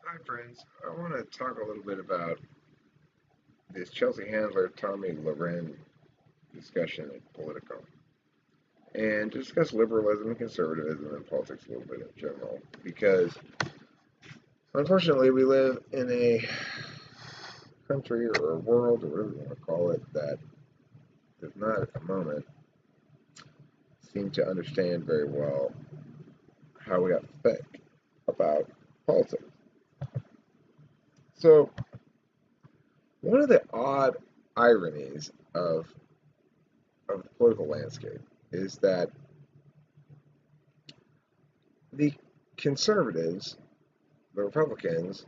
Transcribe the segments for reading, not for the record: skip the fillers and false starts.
Hi, friends. I want to talk a little bit about this Chelsea Handler Tomi Lahren discussion at Politicon and discuss liberalism and conservatism and politics a little bit in general. Because unfortunately, we live in a country or a world or whatever you want to call it that does not at the moment seem to understand very well how we have to think about politics. So, one of the odd ironies of the political landscape is that the conservatives, the Republicans,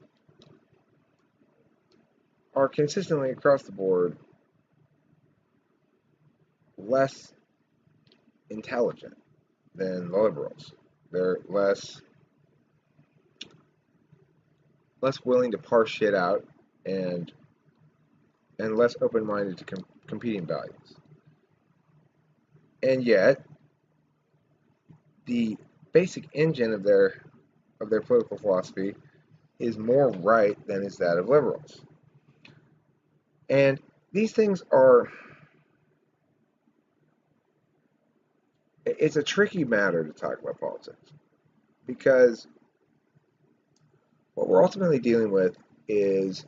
are consistently across the board less intelligent than the liberals. They're less willing to parse shit out and less open-minded to competing values. And yet, the basic engine of their political philosophy is more right than is that of liberals. And these things are it's a tricky matter to talk about politics because what we're ultimately dealing with is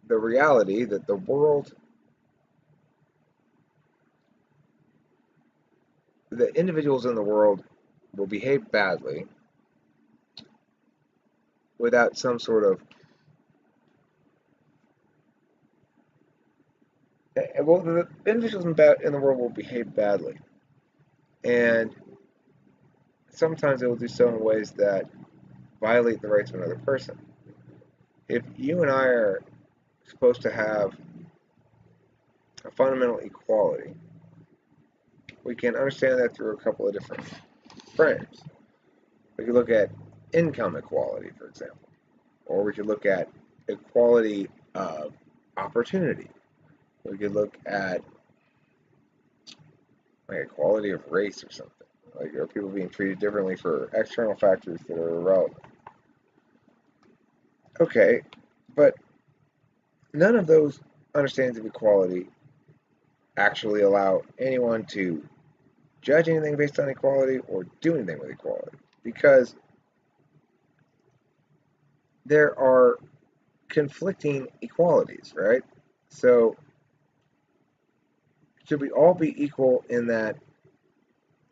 the reality that the individuals in the world will behave badly without some sort of well, the individuals in the world will behave badly, and sometimes they will do so in ways that violate the rights of another person. If you and I are supposed to have a fundamental equality, we can understand that through a couple of different frames. We could look at income equality, for example, or we could look at equality of opportunity. We could look at like equality of race or something. Like, are people being treated differently for external factors that are irrelevant? Okay, but none of those understandings of equality actually allow anyone to judge anything based on equality or do anything with equality because there are conflicting equalities, right? So, should we all be equal in that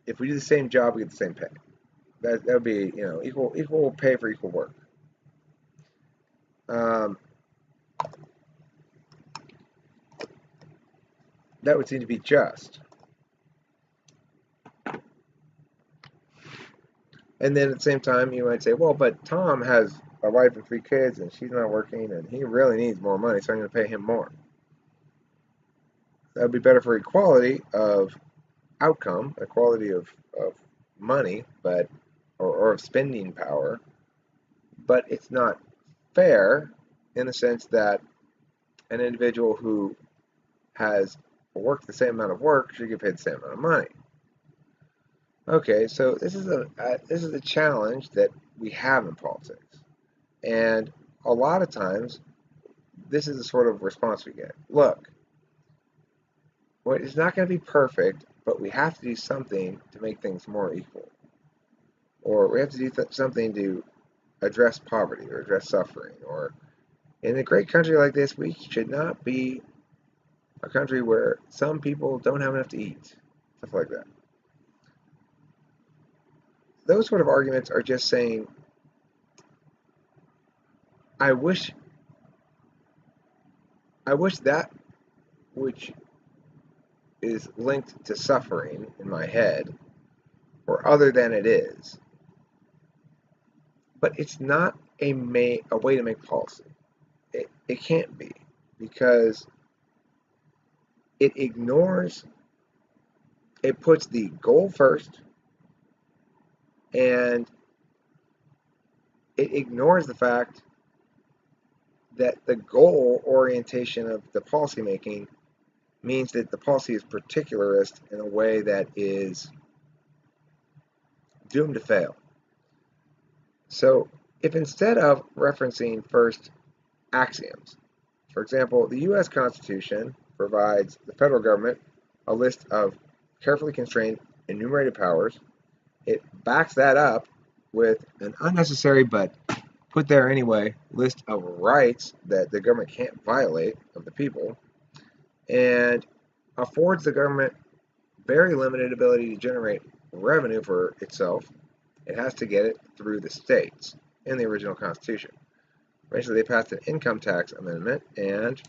if we do the same job, we get the same pay? That would be, equal pay for equal work. Um, that would seem to be just. And then at the same time, you might say, well, but Tom has a wife and 3 kids, and she's not working, and he really needs more money, so I'm going to pay him more. That would be better for equality of outcome, equality of money, or of spending power, but it's not fair in the sense that an individual who has worked the same amount of work should get paid the same amount of money. Okay, so this is a challenge that we have in politics, and a lot of times this is the sort of response we get. Look, well, it's not going to be perfect, but we have to do something to make things more equal, or we have to do something to address poverty or address suffering, or in a great country like this, we should not be a country where some people don't have enough to eat, stuff like that. Those sort of arguments are just saying, I wish, I wish that which is linked to suffering in my head or other than it is, but it's not a way to make policy. It can't be because it ignores, it puts the goal first and it ignores the fact that the goal orientation of the policymaking means that the policy is particularist in a way that is doomed to fail. So if instead of referencing first axioms, for example, the U.S. Constitution provides the federal government a list of carefully constrained enumerated powers. It backs that up with an unnecessary but put there anyway list of rights that the government can't violate of the people, and affords the government very limited ability to generate revenue for itself. It has to get it through the states in the original Constitution. Eventually, they passed an income tax amendment, and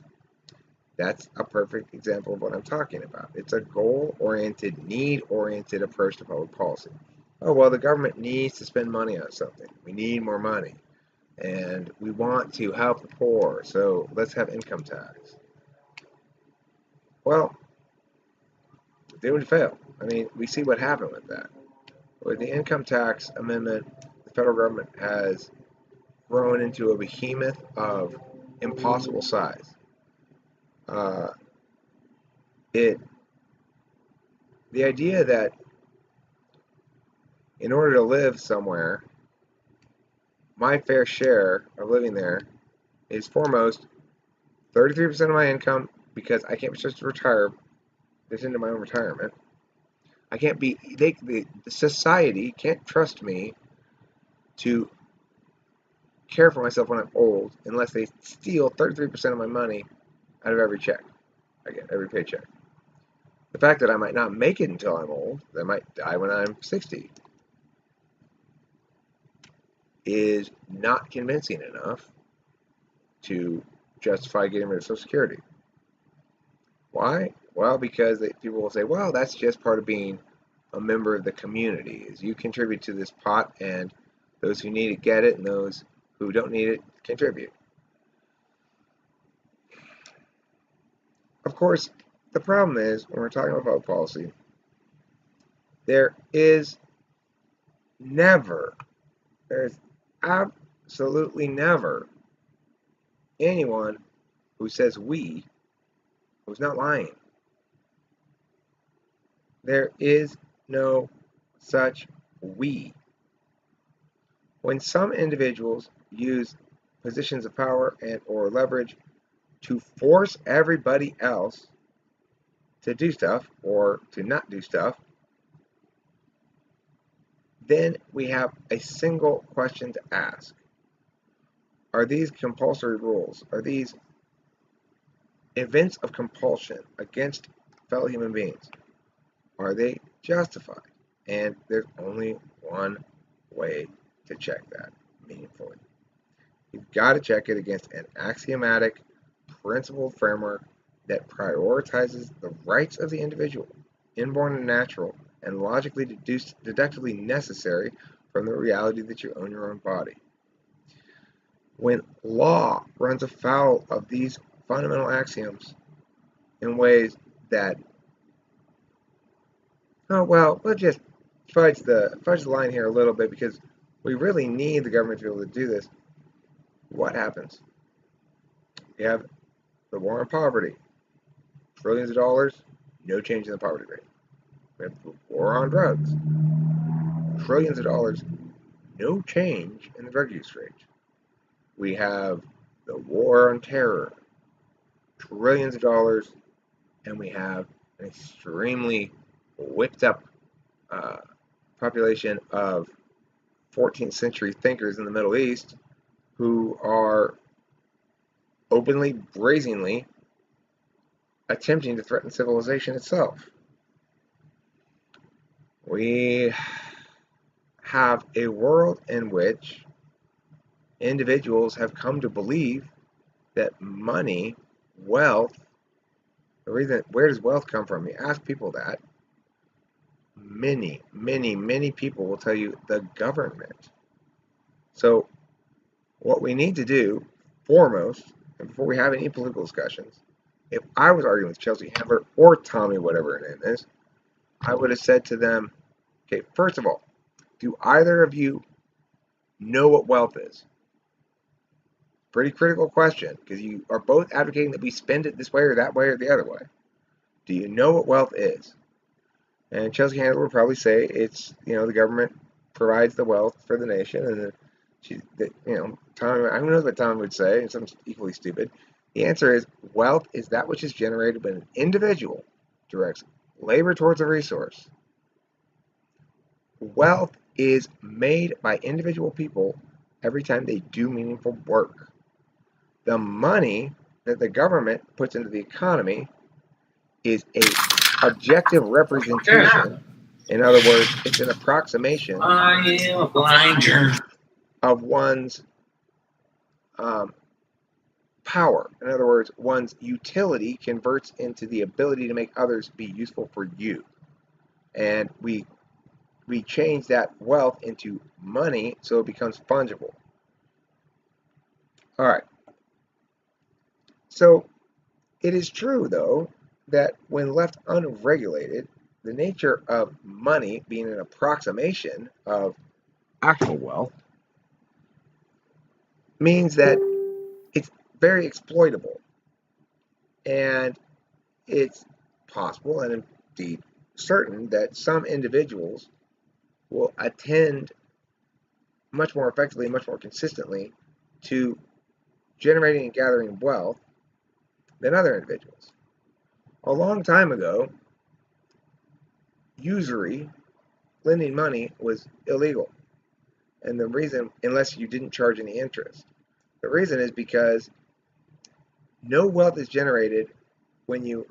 that's a perfect example of what I'm talking about. It's a goal-oriented, need-oriented approach to public policy. Oh, well, the government needs to spend money on something. We need more money. And we want to help the poor, so let's have income tax. Well, they would fail. I mean, we see what happened with that. With the income tax amendment, the federal government has grown into a behemoth of impossible size. The idea that in order to live somewhere, my fair share of living there is foremost 33% of my income, because I can't just retire this into my own retirement. I can't be, the society can't trust me to care for myself when I'm old unless they steal 33% of my money out of every check I get, every paycheck. The fact that I might not make it until I'm old, that I might die when I'm 60, is not convincing enough to justify getting rid of Social Security. Why? Well, because people will say, well, that's just part of being a member of the community, is you contribute to this pot, and those who need it get it, and those who don't need it contribute. Of course, the problem is, when we're talking about public policy, there is absolutely never anyone who says we who's not lying. There is no such we. When some individuals use positions of power and or leverage to force everybody else to do stuff or to not do stuff, then we have a single question to ask. Are these compulsory rules, are these events of compulsion against fellow human beings, are they justified? And there's only one way to check that meaningfully. You've got to check it against an axiomatic, principled framework that prioritizes the rights of the individual, inborn and natural, and logically deductively necessary from the reality that you own your own body. When law runs afoul of these fundamental axioms in ways that, oh, well, we'll just fudge the line here a little bit because we really need the government to be able to do this, what happens? You have the war on poverty, trillions of dollars, no change in the poverty rate. We have the war on drugs, trillions of dollars, no change in the drug use rate. We have the war on terror, trillions of dollars, and we have an extremely whipped up population of 14th century thinkers in the Middle East who are openly, brazenly attempting to threaten civilization itself. We have a world in which individuals have come to believe that money, wealth, where does wealth come from? You ask people that. Many people will tell you the government. So what we need to do, foremost, and before we have any political discussions, if I was arguing with Chelsea Handler or Tommy, whatever her name is, I would have said to them, okay, first of all, do either of you know what wealth is? Pretty critical question, because you are both advocating that we spend it this way or that way or the other way. Do you know what wealth is? And Chelsea Handler would probably say it's, the government provides the wealth for the nation, and Tom, who knows what Tom would say, something equally stupid. The answer is wealth is that which is generated when an individual directs labor towards a resource. Wealth is made by individual people every time they do meaningful work. The money that the government puts into the economy is a objective representation. In other words, it's an approximation I am a blinder. of one's power. In other words, one's utility converts into the ability to make others be useful for you. And we change that wealth into money so it becomes fungible. All right. So it is true, though, that when left unregulated, the nature of money being an approximation of actual wealth means that it's very exploitable. And it's possible and indeed certain that some individuals will attend much more effectively, much more consistently to generating and gathering wealth than other individuals. A long time ago, usury, lending money, was illegal. And the reason, unless you didn't charge any interest, the reason is because no wealth is generated when you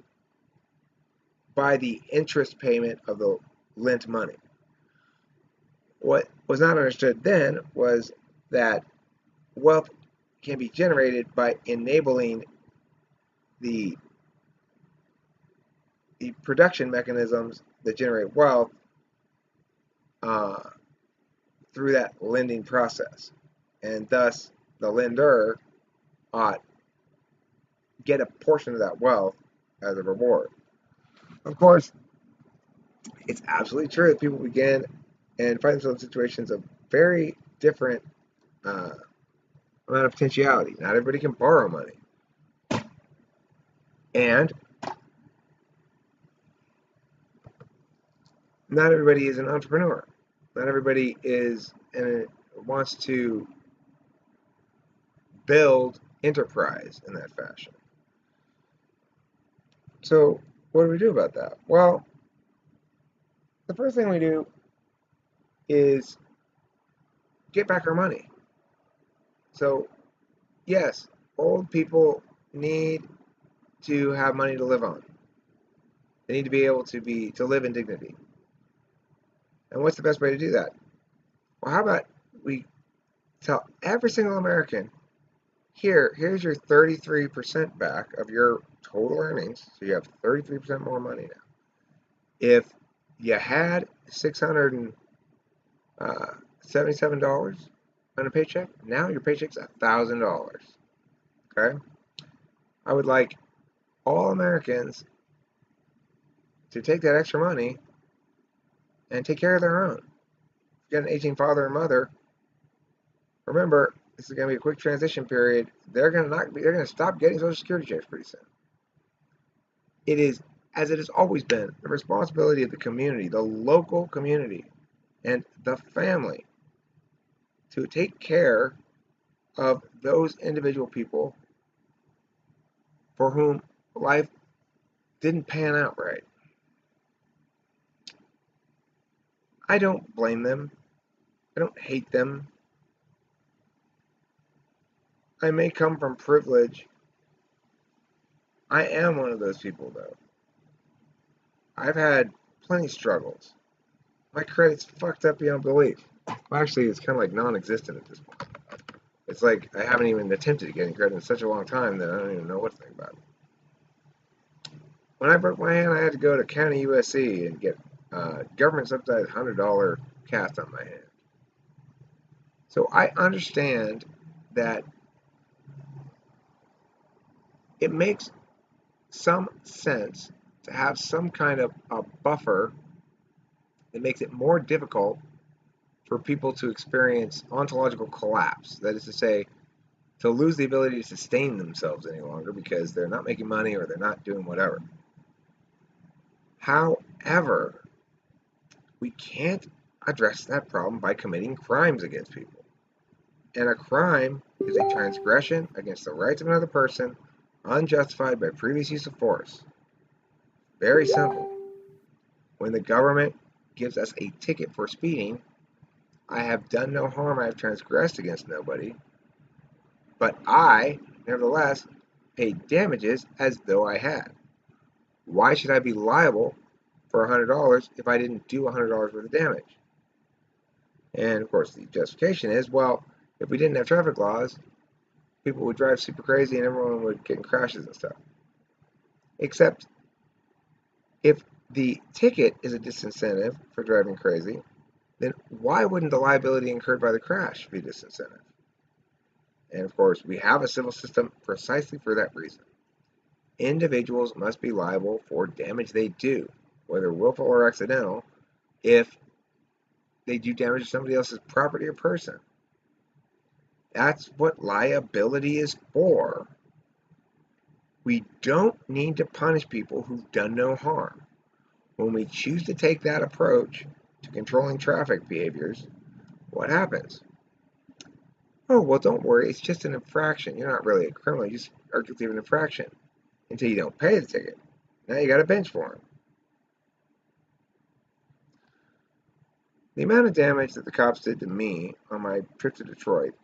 buy the interest payment of the lent money. What was not understood then was that wealth can be generated by enabling the production mechanisms that generate wealth through that lending process. And thus, the lender ought get a portion of that wealth as a reward. Of course, it's absolutely true that people begin and find themselves in situations of very different amount of potentiality. Not everybody can borrow money. And not everybody is an entrepreneur. Not everybody is and wants to build enterprise in that fashion. So what do we do about that? Well, the first thing we do is get back our money. So yes, old people need to have money to live on. They need to be able to live in dignity. And what's the best way to do that? Well, how about we tell every single American, here's your 33% back of your total earnings. So you have 33% more money now. If you had $677 on a paycheck, now your paycheck's $1,000. Okay? I would like all Americans to take that extra money and take care of their own. If you got an aging father and mother, remember, this is going to be a quick transition period. They're going to stop getting Social Security checks pretty soon. It is, as it has always been, the responsibility of the community, the local community, and the family to take care of those individual people for whom life didn't pan out right. I don't blame them. I don't hate them. I may come from privilege. I am one of those people, though. I've had plenty of struggles. My credit's fucked up beyond belief. Well, actually, it's kind of like non-existent at this point. It's like I haven't even attempted getting credit in such a long time that I don't even know what to think about it. When I broke my hand, I had to go to County USC and get government subsidized $100 cast on my hand. So I understand that it makes some sense to have some kind of a buffer that makes it more difficult for people to experience ontological collapse. That is to say, to lose the ability to sustain themselves any longer because they're not making money or they're not doing whatever. However, we can't address that problem by committing crimes against people. And a crime is a transgression against the rights of another person unjustified by previous use of force. Very simple. When the government gives us a ticket for speeding, I have done no harm, I have transgressed against nobody, but I, nevertheless, paid damages as though I had. Why should I be liable for $100 if I didn't do $100 worth of damage? And of course, the justification is, well, if we didn't have traffic laws, people would drive super crazy and everyone would get in crashes and stuff. Except if the ticket is a disincentive for driving crazy, then why wouldn't the liability incurred by the crash be a disincentive? And of course, we have a civil system precisely for that reason. Individuals must be liable for damage they do, whether willful or accidental, if they do damage to somebody else's property or person. That's what liability is for. We don't need to punish people who've done no harm. When we choose to take that approach to controlling traffic behaviors, what happens? Oh, well, don't worry, it's just an infraction. You're not really a criminal, you just are guilty of an infraction until you don't pay the ticket. Now you got a bench for him. The amount of damage that the cops did to me on my trip to Detroit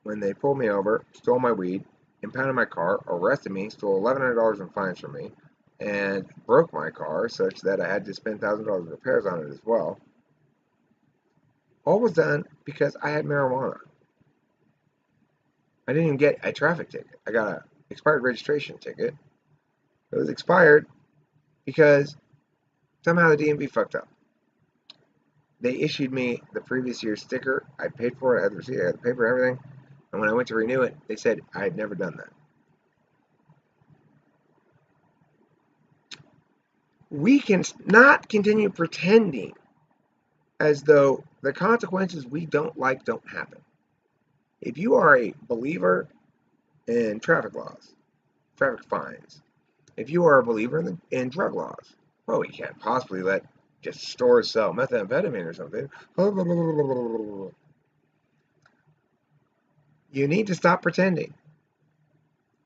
when they pulled me over, stole my weed, impounded my car, arrested me, stole $1,100 in fines from me, and broke my car such that I had to spend $1,000 in repairs on it as well, all was done because I had marijuana. I didn't even get a traffic ticket. I got an expired registration ticket. It was expired because somehow the DMV fucked up. They issued me the previous year's sticker. I paid for it. I had the receipt. I had the paper and everything. And when I went to renew it, they said I had never done that. We can not continue pretending as though the consequences we don't like don't happen. If you are a believer in traffic laws, traffic fines, if you are a believer in drug laws, well, we can't possibly let just stores sell methamphetamine or something. You need to stop pretending.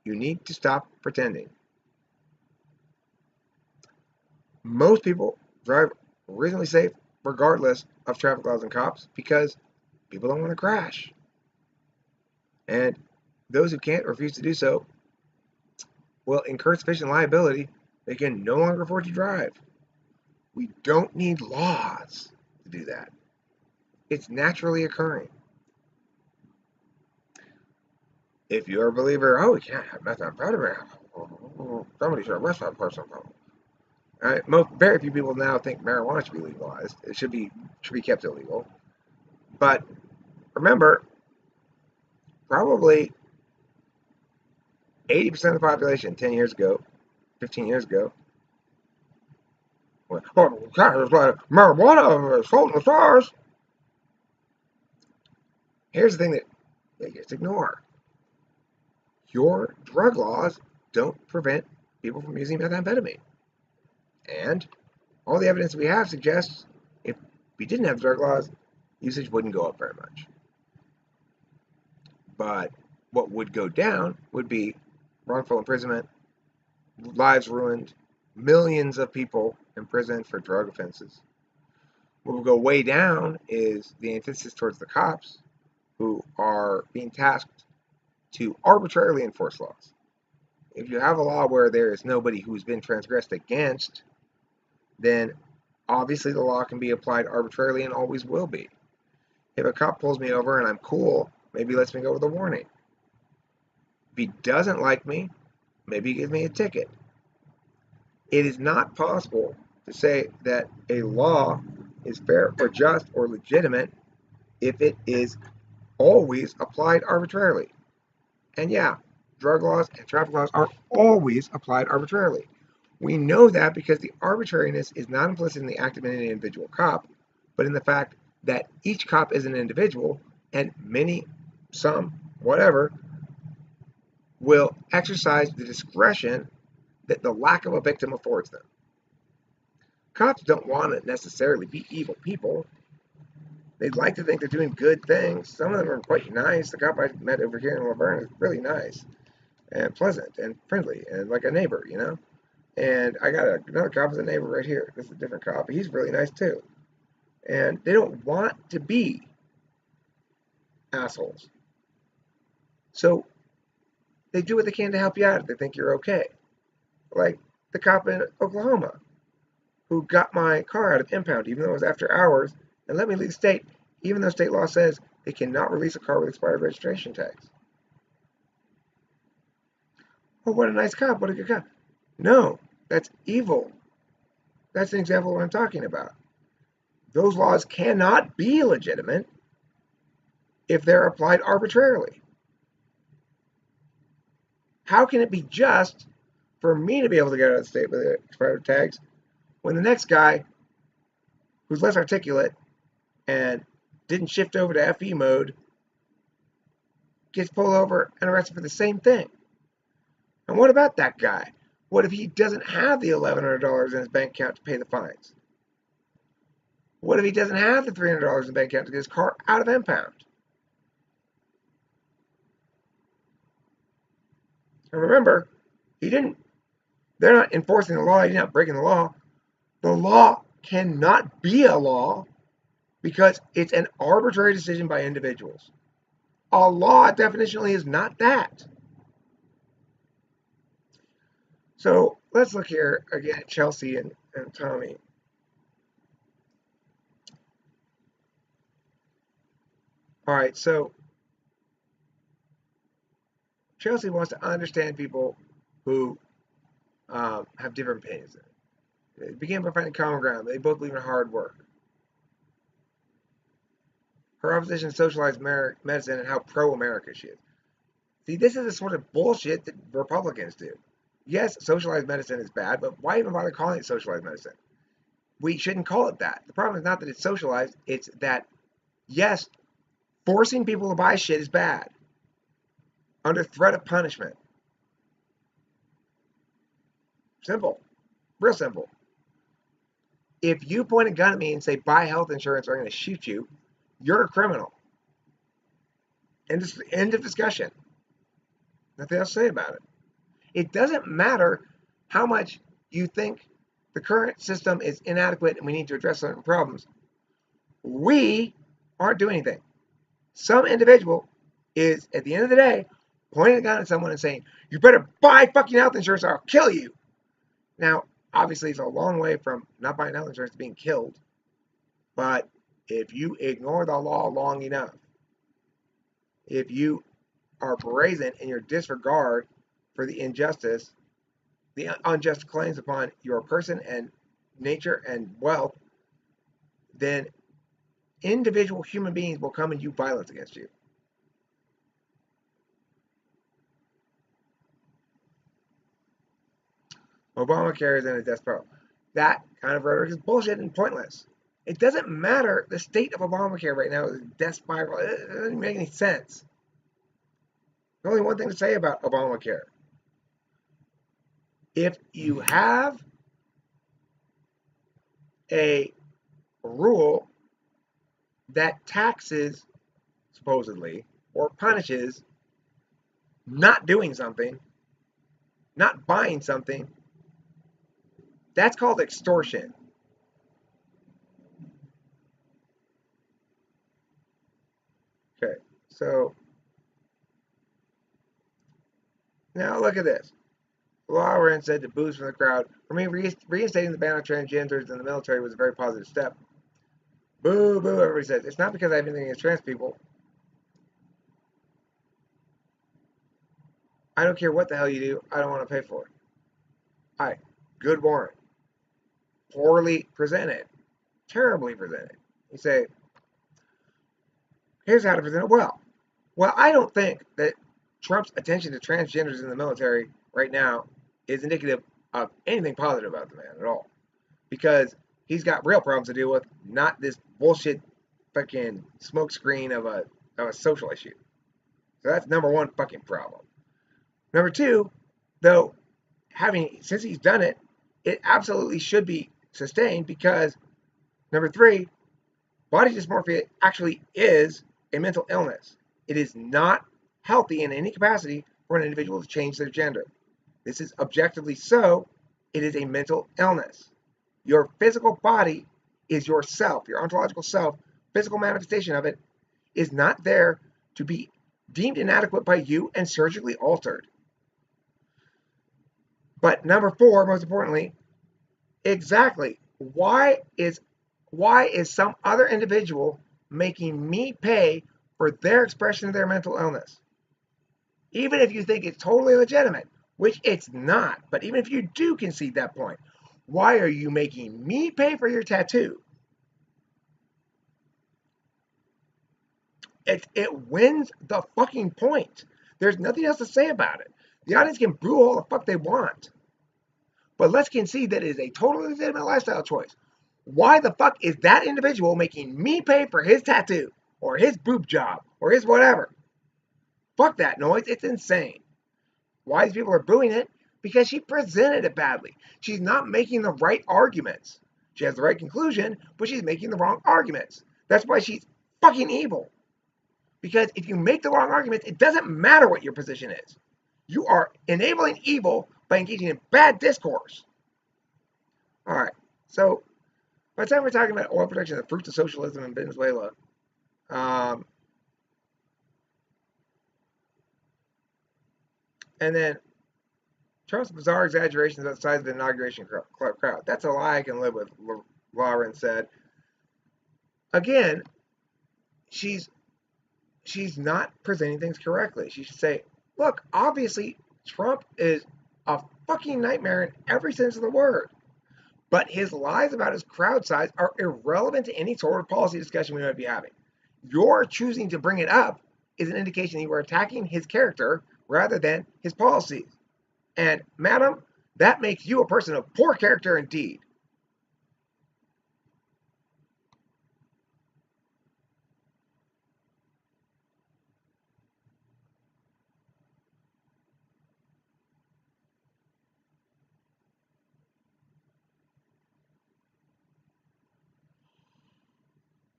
You need to stop pretending. Most people drive reasonably safe regardless of traffic laws and cops because people don't want to crash. And those who can't refuse to do so will incur sufficient liability they can no longer afford to drive. We don't need laws to do that. It's naturally occurring. If you're a believer, oh, we can't have methamphetamine. Somebody should arrest that person. Very few people now think marijuana should be legalized. It should be kept illegal. But remember, probably 80% of the population 10 years ago, 15 years ago, went, oh, marijuana is sold in the stores. Here's the thing that they just ignore. Your drug laws don't prevent people from using methamphetamine. And all the evidence we have suggests if we didn't have drug laws, usage wouldn't go up very much. But what would go down would be wrongful imprisonment, lives ruined, millions of people imprisoned for drug offenses. What will go way down is the antithesis towards the cops who are being tasked to arbitrarily enforce laws. If you have a law where there is nobody who's been transgressed against, then obviously the law can be applied arbitrarily and always will be. If a cop pulls me over and I'm cool, maybe he lets me go with a warning. If he doesn't like me, maybe he gives me a ticket. It is not possible to say that a law is fair or just or legitimate if it is always applied arbitrarily. And yeah, drug laws and traffic laws are always applied arbitrarily. We know that because the arbitrariness is not implicit in the act of any individual cop, but in the fact that each cop is an individual and many, some, whatever, will exercise the discretion that the lack of a victim affords them. Cops don't want to necessarily be evil people. They'd like to think they're doing good things. Some of them are quite nice. The cop I met over here in Laverne is really nice and pleasant and friendly and like a neighbor, you know? And I got another cop as a neighbor right here. This is a different cop. He's really nice too. And they don't want to be assholes. So they do what they can to help you out if they think you're okay. Like the cop in Oklahoma who got my car out of impound, even though it was after hours, and let me leave the state, even though state law says they cannot release a car with expired registration tags. Oh, what a nice cop. What a good cop. No, that's evil. That's an example of what I'm talking about. Those laws cannot be legitimate if they're applied arbitrarily. How can it be just for me to be able to get out of the state with expired tags when the next guy who's less articulate and didn't shift over to FE mode gets pulled over and arrested for the same thing? And what about that guy? What if he doesn't have the $1,100 in his bank account to pay the fines? What if he doesn't have the $300 in the bank account to get his car out of impound? And remember, they're not enforcing the law, he's not breaking the law. The law cannot be a law because it's an arbitrary decision by individuals. A law definitionally is not that. So let's look here again at Chelsea and Tomi. All right, so Chelsea wants to understand people who have different opinions. They begin by finding common ground. They both believe in hard work. Her opposition is socialized medicine and how pro-America she is. See, this is the sort of bullshit that Republicans do. Yes, socialized medicine is bad, but why even bother calling it socialized medicine? We shouldn't call it that. The problem is not that it's socialized, it's that, yes, forcing people to buy shit is bad under threat of punishment. Simple. Real simple. If you point a gun at me and say, buy health insurance or I'm going to shoot you, you're a criminal. End of discussion. Nothing else to say about it. It doesn't matter how much you think the current system is inadequate and we need to address certain problems. We aren't doing anything. Some individual is, at the end of the day, pointing a gun at someone and saying, you better buy fucking health insurance or I'll kill you. Now, obviously, it's a long way from not buying health insurance to being killed. But if you ignore the law long enough, if you are brazen in your disregard for the injustice, the unjust claims upon your person and nature and wealth, then individual human beings will come and use violence against you. Obamacare is in a death spiral. That kind of rhetoric is bullshit and pointless. It doesn't matter. The state of Obamacare right now is a death spiral. It doesn't make any sense. There's only one thing to say about Obamacare. If you have a rule that taxes, supposedly, or punishes not doing something, not buying something, that's called extortion. Okay, so now look at this. Lahren said to boos from the crowd, for me, reinstating the ban on transgenders in the military was a very positive step. Boo, boo, everybody says. It's not because I have anything against trans people. I don't care what the hell you do. I don't want to pay for it. All right, good warrant. Poorly presented. Terribly presented. You say, here's how to present it well. Well, I don't think that Trump's attention to transgenders in the military right now is indicative of anything positive about the man at all. Because he's got real problems to deal with, not this bullshit fucking smokescreen of a social issue. So that's number one fucking problem. Number two, though, since he's done it, it absolutely should be sustained because, number three, body dysmorphia actually is a mental illness. It is not healthy in any capacity for an individual to change their gender. This is objectively so. It is a mental illness. Your physical body is yourself, your ontological self, physical manifestation of it is not there to be deemed inadequate by you and surgically altered. But number 4, most importantly, exactly, why is some other individual making me pay for their expression of their mental illness? Even if you think it's totally legitimate, which it's not, but even if you do concede that point, why are you making me pay for your tattoo? It wins the fucking point. There's nothing else to say about it. The audience can brew all the fuck they want. But let's concede that it is a totally legitimate lifestyle choice. Why the fuck is that individual making me pay for his tattoo, or his boob job, or his whatever? Fuck that noise. It's insane. Why these people are booing it? Because she presented it badly. She's not making the right arguments. She has the right conclusion, but she's making the wrong arguments. That's why she's fucking evil. Because if you make the wrong arguments, it doesn't matter what your position is. You are enabling evil by engaging in bad discourse. All right. So by the time we're talking about oil production, the fruits of socialism in Venezuela, and then Trump's bizarre exaggerations about the size of the inauguration crowd. That's a lie I can live with, Lahren said. Again, she's not presenting things correctly. She should say, look, obviously Trump is a fucking nightmare in every sense of the word. But his lies about his crowd size are irrelevant to any sort of policy discussion we might be having. Your choosing to bring it up is an indication that you are attacking his character rather than his policies. And, madam, that makes you a person of poor character indeed.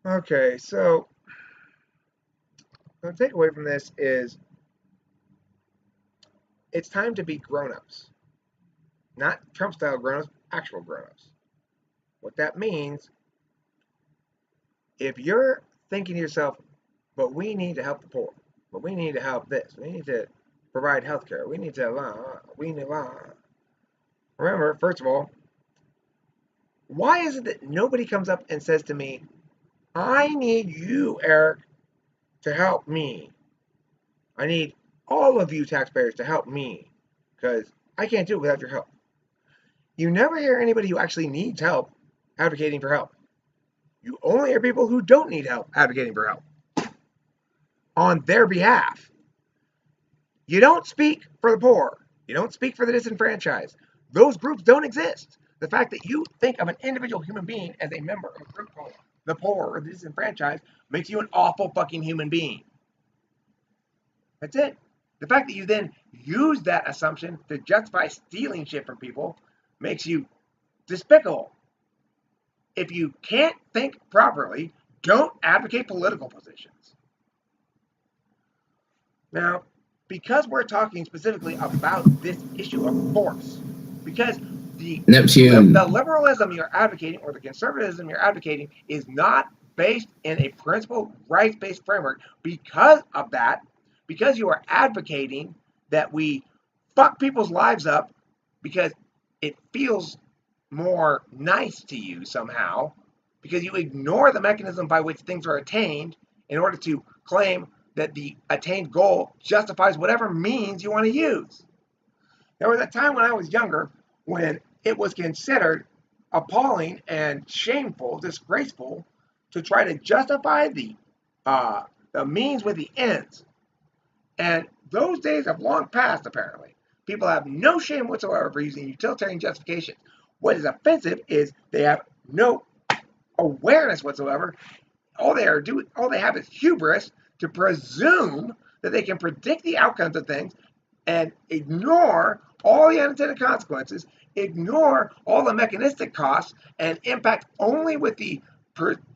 Okay, so the takeaway from this is it's time to be grown-ups. Not Trump-style grown-ups, actual grown-ups. What that means, if you're thinking to yourself, but we need to help the poor, but we need to help this, we need to provide health care, we need to, remember, first of all, why is it that nobody comes up and says to me, I need you, Eric, to help me. I need all of you taxpayers to help me, because I can't do it without your help. You never hear anybody who actually needs help advocating for help. You only hear people who don't need help advocating for help on their behalf. You don't speak for the poor. You don't speak for the disenfranchised. Those groups don't exist. The fact that you think of an individual human being as a member of a group called the poor or the disenfranchised makes you an awful fucking human being. That's it. The fact that you then use that assumption to justify stealing shit from people makes you despicable. If you can't think properly, don't advocate political positions. Now, because we're talking specifically about this issue of force, because the liberalism you're advocating or the conservatism you're advocating is not based in a principled, rights-based framework, because of that, because you are advocating that we fuck people's lives up because it feels more nice to you somehow, because you ignore the mechanism by which things are attained in order to claim that the attained goal justifies whatever means you want to use. There was a time when I was younger when it was considered appalling and shameful, disgraceful, to try to justify the means with the ends. And those days have long passed, apparently. People have no shame whatsoever for using utilitarian justifications. What is offensive is they have no awareness whatsoever. All they have is hubris to presume that they can predict the outcomes of things and ignore all the unintended consequences, ignore all the mechanistic costs, and impact only with the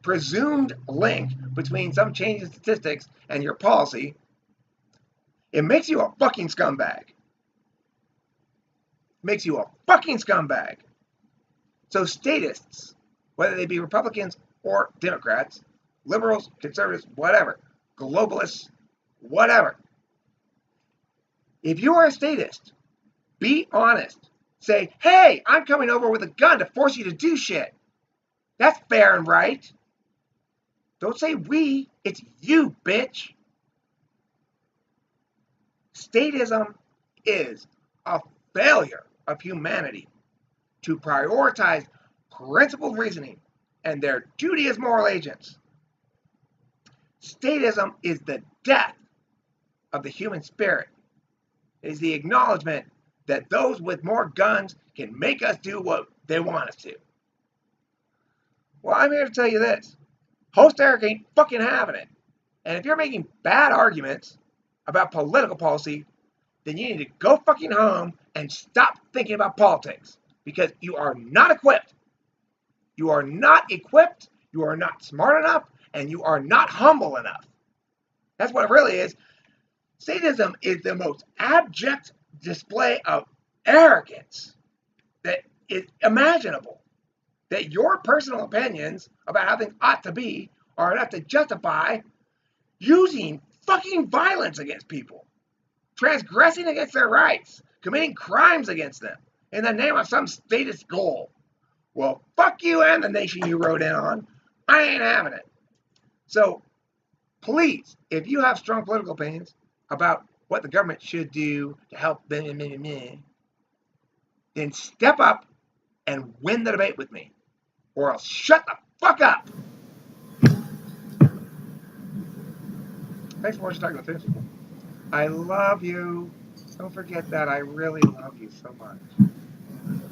presumed link between some change in statistics and your policy, it makes you a fucking scumbag. Makes you a fucking scumbag. So statists, whether they be Republicans or Democrats, liberals, conservatives, whatever, globalists, whatever, if you are a statist, be honest. Say, hey, I'm coming over with a gun to force you to do shit. That's fair and right. Don't say we, it's you, bitch. Statism is a failure of humanity to prioritize principled reasoning and their duty as moral agents. Statism is the death of the human spirit. It is the acknowledgement that those with more guns can make us do what they want us to. Well, I'm here to tell you this. Host Eric ain't fucking having it. And if you're making bad arguments about political policy, then you need to go fucking home and stop thinking about politics, because you are not equipped. You are not equipped, you are not smart enough, and you are not humble enough. That's what it really is. Sadism is the most abject display of arrogance that is imaginable. That your personal opinions about how things ought to be are enough to justify using fucking violence against people, transgressing against their rights, committing crimes against them in the name of some statist goal. Well, fuck you and the nation you rode in on. I ain't having it. So, please, if you have strong political opinions about what the government should do to help then step up and win the debate with me, or else shut the fuck up. Thanks for watching Talking with Fish. I love you. Don't forget that. I really love you so much.